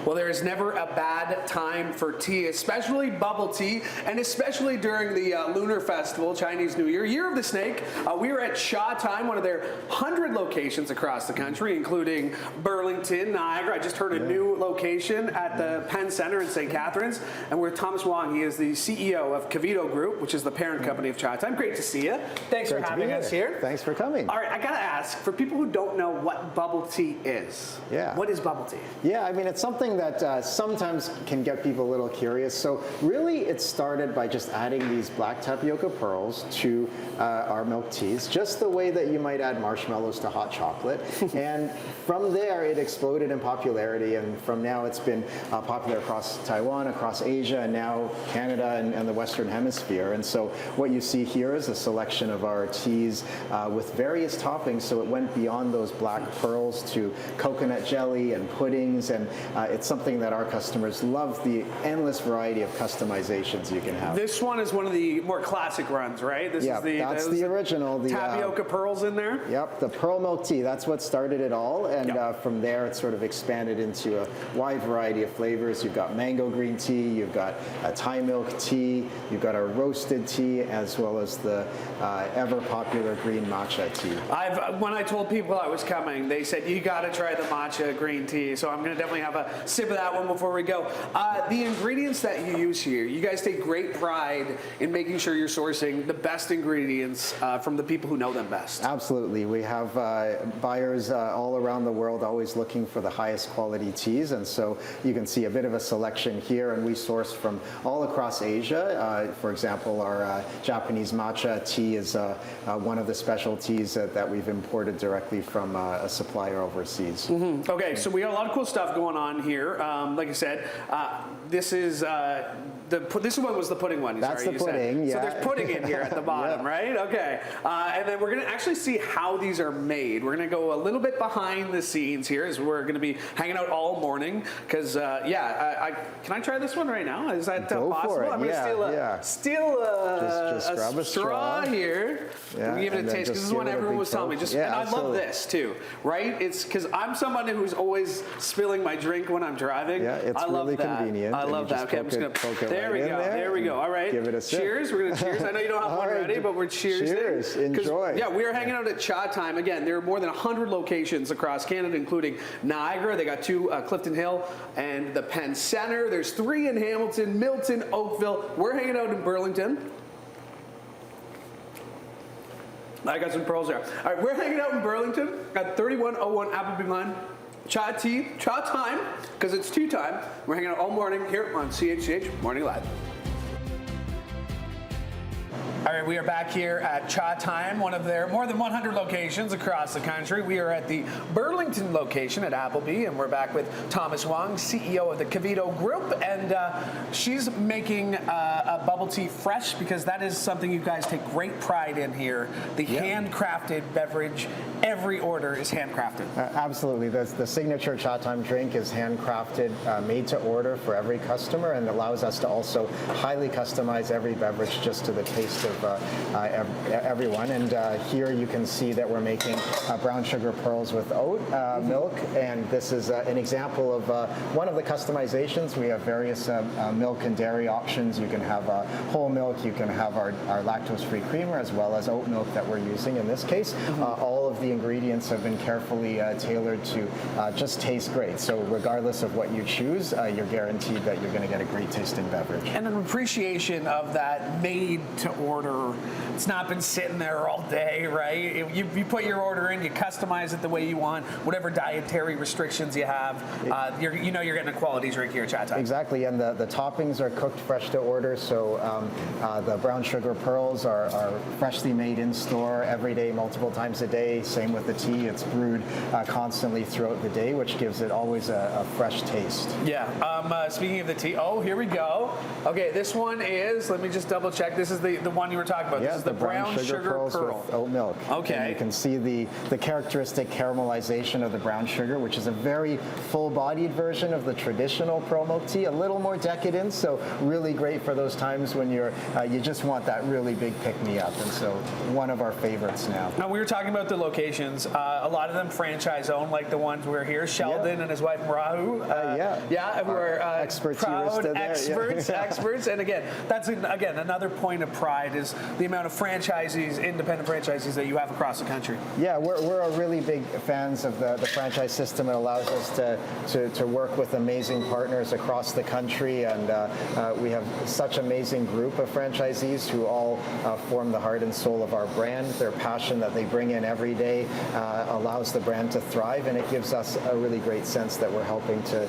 Well, there is never a bad time for tea, especially bubble tea, and especially during the Lunar Festival, Chinese New Year, Year of the Snake. We are at Chatime, one of their 100 locations across the country, including Burlington, Niagara. I just heard a new location at the Penn Center in St. Catharines, and we're with Thomas Wong. He is the CEO of Cavito Group, which is the parent company of Chatime. Great to see you. Thanks for having us here. Thanks for coming. All right, I gotta ask, for people who don't know what bubble tea is, what is bubble tea? Yeah, I mean, it's something that sometimes can get people a little curious. So really, it started by just adding these black tapioca pearls to our milk teas, just the way that you might add marshmallows to hot chocolate. And from there, it exploded in popularity. And from now, it's been popular across Taiwan, across Asia, and now Canada and the Western Hemisphere. And so what you see here is a selection of our teas with various toppings. So it went beyond those black pearls to coconut jelly and puddings. And it's something that our customers love, the endless variety of customizations you can have. This one is one of the more classic runs, right? This is that's the original. The tapioca pearls in there? Yep, the pearl milk tea. That's what started it all. And from there, it sort of expanded into a wide variety of flavors. You've got mango green tea, you've got a Thai milk tea, you've got a roasted tea, as well as the ever popular green matcha tea. When I told people I was coming, they said, you got to try the matcha green tea. So I'm going to definitely have a sip of that one before we go. The ingredients that you use here, you guys take great pride in making sure you're sourcing the best ingredients from the people who know them best. Absolutely. We have buyers all around the world always looking for the highest quality teas. And so you can see a bit of a selection here. And we source from all across Asia. For example, our Japanese matcha tea is one of the specialties that we've imported directly from a supplier overseas. Mm-hmm. Okay, so we got a lot of cool stuff going on here. Like I said, this is this one was the pudding one. That's the pudding, yeah. So there's pudding in here at the bottom, right? Okay. And then we're going to actually see how these are made. We're going to go a little bit behind the scenes here as we're going to be hanging out all morning. Because, can I try this one right now? Is that Go possible? for it. I'm going to steal just grab a straw here. Yeah, give it a taste. Because this is what everyone was telling me. And I love this too, right? It's because I'm somebody who's always spilling my drink when I'm driving. Yeah, it's really convenient. I love that. Okay, I'm just going to... There we go. There we go. All right. Give it a sip. Cheers. We're going to cheers. I know you don't have one ready, but we're cheersing. Cheers. Enjoy. Yeah, we are hanging out at Chatime. Again, there are more than 100 locations across Canada, including Niagara. They got 2, Clifton Hill and the Penn Center. There's 3 in Hamilton, Milton, Oakville. We're hanging out in Burlington. I got some pearls there. All right, we're hanging out in Burlington at 3101 Appleby Line. Chatime, because it's tea time. We're hanging out all morning here on CHCH Morning Live. All right, we are back here at Chatime, one of their more than 100 locations across the country. We are at the Burlington location at Appleby, and we're back with Thomas Wong, CEO of the Cavito Group, and she's making a bubble tea fresh because that is something you guys take great pride in here. The handcrafted beverage, every order is handcrafted. Absolutely. The signature Chatime drink is handcrafted, made to order for every customer, and allows us to also highly customize every beverage just to the taste of everyone. And here you can see that we're making brown sugar pearls with oat milk, and this is an example of one of the customizations. We have various milk and dairy options. You can have whole milk, you can have our lactose-free creamer, as well as oat milk that we're using in this case. All of the ingredients have been carefully tailored to just taste great. So regardless of what you choose, you're guaranteed that you're going to get a great tasting beverage. And an appreciation of that made to order. It's not been sitting there all day, right? You put your order in, you customize it the way you want, whatever dietary restrictions you have. You're getting a quality drink here at Chatime. Exactly, and the toppings are cooked fresh to order. So the brown sugar pearls are freshly made in store every day, multiple times a day. Same with the tea. It's brewed constantly throughout the day, which gives it always a fresh taste. Yeah. Speaking of the tea, here we go. Okay, this one is, let me just double check. This is the one one you were talking about. Yeah, This is the brown sugar pearls pearl. with oat milk. Okay. And you can see the characteristic caramelization of the brown sugar, which is a very full-bodied version of the traditional pearl milk tea, a little more decadent, so really great for those times when you just want that really big pick-me-up, and so one of our favorites now. Now, we were talking about the locations. A lot of them franchise-owned, like the ones we're here. Sheldon and his wife, Marahu. Who are experts proud there. experts. And again, that's another point of pride is the amount of franchisees, independent franchisees that you have across the country. Yeah, we're a really big fans of the franchise system. It allows us to work with amazing partners across the country, and we have such an amazing group of franchisees who all form the heart and soul of our brand. Their passion that they bring in every day allows the brand to thrive, and it gives us a really great sense that we're helping to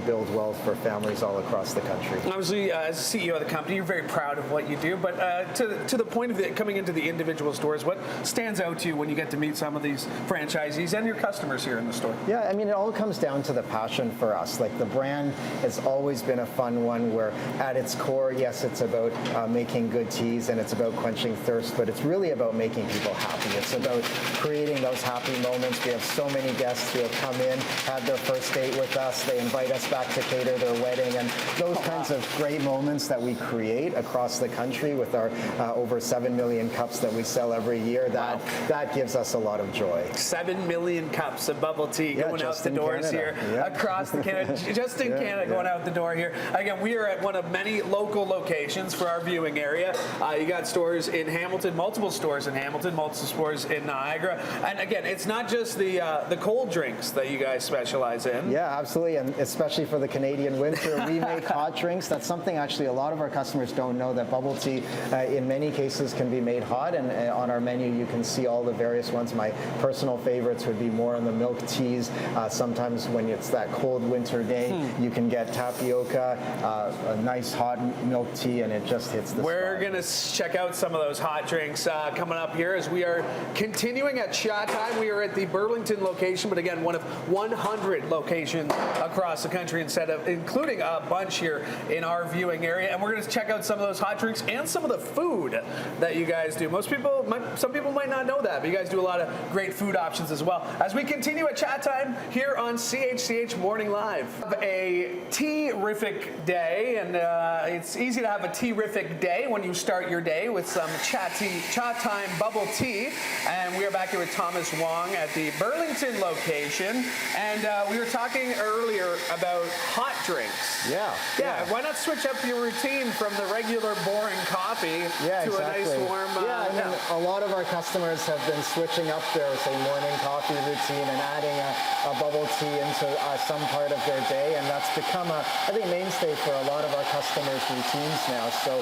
build wealth for families all across the country. Obviously, as CEO of the company, you're very proud of what you do, but to the point of coming into the individual stores, what stands out to you when you get to meet some of these franchisees and your customers here in the store? Yeah, I mean, it all comes down to the passion for us. Like, the brand has always been a fun one where at its core, yes, it's about making good teas and it's about quenching thirst, but it's really about making people happy. It's about creating those happy moments. We have so many guests who have come in, had their first date with us, they invite us back to cater their wedding, and those kinds of great moments that we create across the country with our over 7 million cups that we sell every year, that gives us a lot of joy. 7 million cups of bubble tea going out the doors Canada. here across the Canada, just in Canada, going out the door here. Again, we are at one of many local locations for our viewing area. You got stores in Hamilton, multiple stores in Hamilton, multiple stores in Niagara, and again, it's not just the cold drinks that you guys specialize in. Yeah, absolutely, and especially for the Canadian winter, we make hot drinks. That's something actually a lot of our customers don't know, that bubble tea in many cases can be made hot, and on our menu you can see all the various ones. My personal favorites would be more in the milk teas. Sometimes when it's that cold winter day, you can get tapioca, a nice hot milk tea, and it just hits the We're spot. going to check out some of those hot drinks coming up here as we are continuing at Chatime. We are at the Burlington location, but again, one of 100 locations across the country, including a bunch here in our viewing area. And we're going to check out some of those hot drinks and some of the food that you guys do. Some people might not know that, but you guys do a lot of great food options as well. As we continue at Chatime here on CHCH Morning Live. A tea-rific day, and it's easy to have a tea-rific day when you start your day with some Chatime bubble tea. And we are back here with Thomas Wong at the Burlington location, and we were talking earlier about hot drinks. Yeah. Why not switch up your routine from the regular boring coffee to a nice warm? A lot of our customers have been switching up their, say, morning coffee routine and adding a bubble tea into some part of their day, and that's become I think, mainstay for a lot of our customers' routines now. So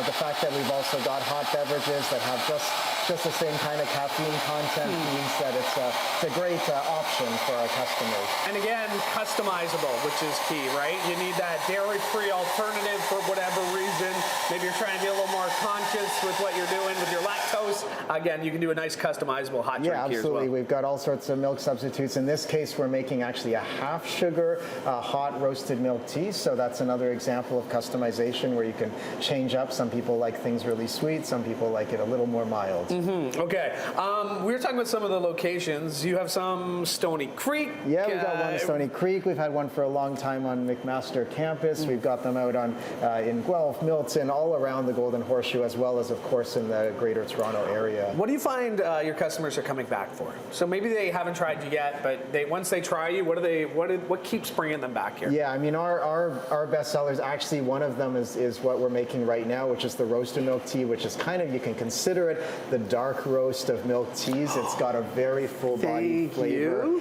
the fact that we've also got hot beverages that have just the same kind of caffeine content means that it's a great option for our customers. And again, customizable, which is key, right? You need that dairy-free alternative for whatever reason. Maybe you're trying to be a little more conscious with what you're doing with your lactose. Again, you can do a nice customizable hot drink here as well. Yeah, absolutely. We've got all sorts of milk substitutes. In this case, we're making actually a half sugar hot roasted milk tea. So that's another example of customization where you can change up. Some people like things really sweet. Some people like it a little more mild. Okay. We were talking about some of the locations. You have some Stony Creek. Yeah, we've got one at Stony Creek. We've had one for a long time on McMaster campus. We've got them out in Guelph, Milton, all around the Golden Horseshoe, as well as, of course, in the Greater Toronto area. What do you find your customers are coming back for? So maybe they haven't tried you yet, but once they try you, what keeps bringing them back here? Yeah, I mean, our best sellers, actually, one of them is what we're making right now, which is the roasted milk tea, which is kind of, you can consider it the dark roast of milk teas. It's got a very full-bodied flavor.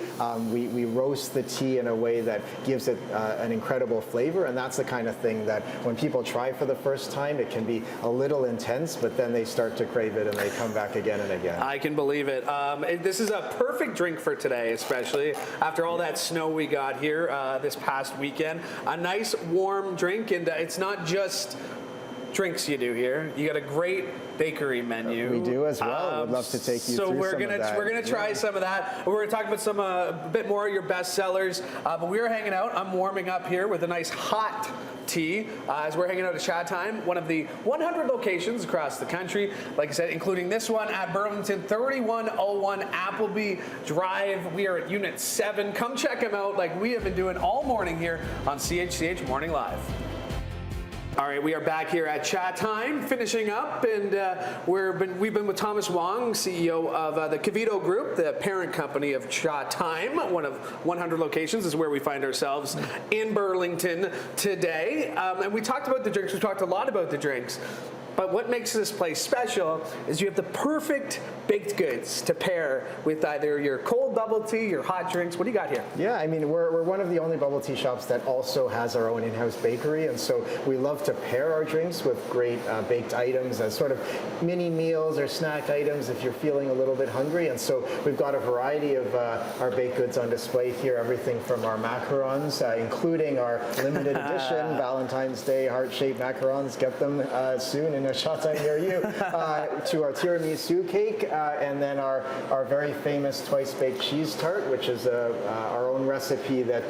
We roast the tea in a way that gives it an incredible flavor, and that's the kind of thing that when people try for the first time, it can be a little intense, but then they start to crave it and they come back again and again. I can believe it. This is a perfect drink for today, especially after all that snow we got here this past weekend. A nice warm drink, and it's not just drinks you do here. You got a great bakery menu. We do as well. We'd love to take you through some of that. So we're gonna try some of that. We're gonna talk about some a bit more of your best sellers. But we are hanging out. I'm warming up here with a nice hot tea as we're hanging out at Chatime, one of the 100 locations across the country. Like I said, including this one at Burlington, 3101 Appleby Drive. We are at Unit 7. Come check them out like we have been doing all morning here on CHCH Morning Live. All right, we are back here at Chatime, finishing up, and we've been with Thomas Wong, CEO of the Cavito Group, the parent company of Chatime. One of 100 locations is where we find ourselves in Burlington today. And we talked about the drinks. We talked a lot about the drinks. But what makes this place special is you have the perfect baked goods to pair with either your cold bubble tea, your hot drinks. What do you got here? Yeah, I mean, we're one of the only bubble tea shops that also has our own in-house bakery, and so we love to pair our drinks with great baked items as sort of mini meals or snack items if you're feeling a little bit hungry. And so we've got a variety of our baked goods on display here, everything from our macarons, including our limited edition Valentine's Day heart-shaped macarons. Get them soon in a Chatime near you, to our tiramisu cake, and then our very famous twice-baked cheese tart, which is our own recipe that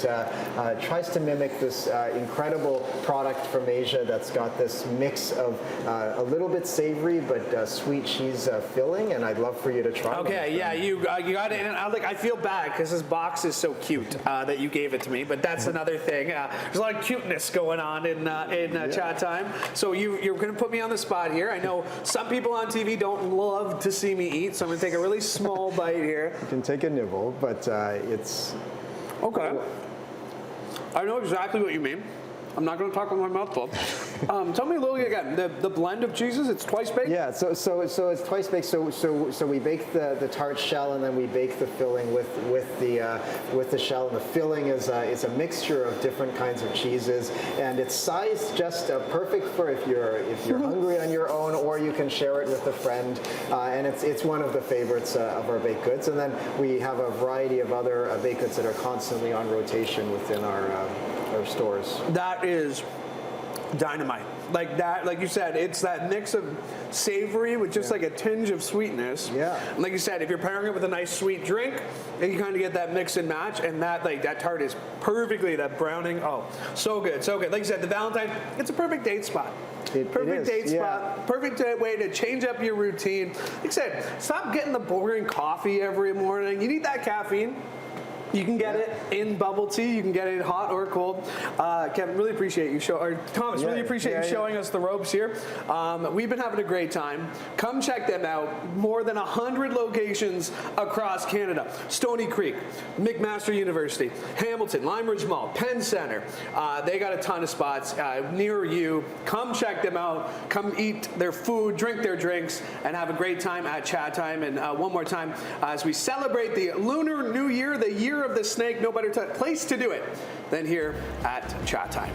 tries to mimic this incredible product from Asia that's got this mix of a little bit savory but sweet cheese filling, and I'd love for you to try. Okay, yeah, you got it. And I feel bad because this box is so cute that you gave it to me, but that's another thing. There's a lot of cuteness going on in Chatime. So you're going to put me on the spot here. I know some people on TV don't love to see me eat, so I'm going to take a really small bite here. You can take a nibble, but it's... Okay. I know exactly what you mean. I'm not going to talk with my mouth full. Tell me a little again. The blend of cheeses. It's twice baked. Yeah. So it's twice baked. So we bake the tart shell and then we bake the filling with the shell. And the filling is a mixture of different kinds of cheeses, and it's sized just perfect for if you're hungry on your own, or you can share it with a friend. And it's one of the favorites of our baked goods. And then we have a variety of other baked goods that are constantly on rotation within our stores. That is dynamite. Like that, like you said, it's that mix of savory with just like a tinge of sweetness. Yeah. And like you said, if you're pairing it with a nice sweet drink, then you kind of get that mix and match, and that tart is perfectly, that browning, oh, so good, so good. Like you said, the Valentine, it's a perfect date spot. Perfect date spot, perfect way to change up your routine. Like I said, stop getting the boring coffee every morning. You need that caffeine. You can get it in bubble tea. You can get it hot or cold. Kevin, really appreciate you Thomas, really appreciate you showing us the ropes here. We've been having a great time. Come check them out. More than 100 locations across Canada. Stony Creek, McMaster University, Hamilton, Lime Ridge Mall, Penn Center. They got a ton of spots near you. Come check them out. Come eat their food, drink their drinks, and have a great time at Chatime. And one more time, as we celebrate the Lunar New Year, the year of the snake, no better place to do it than here at Chatime.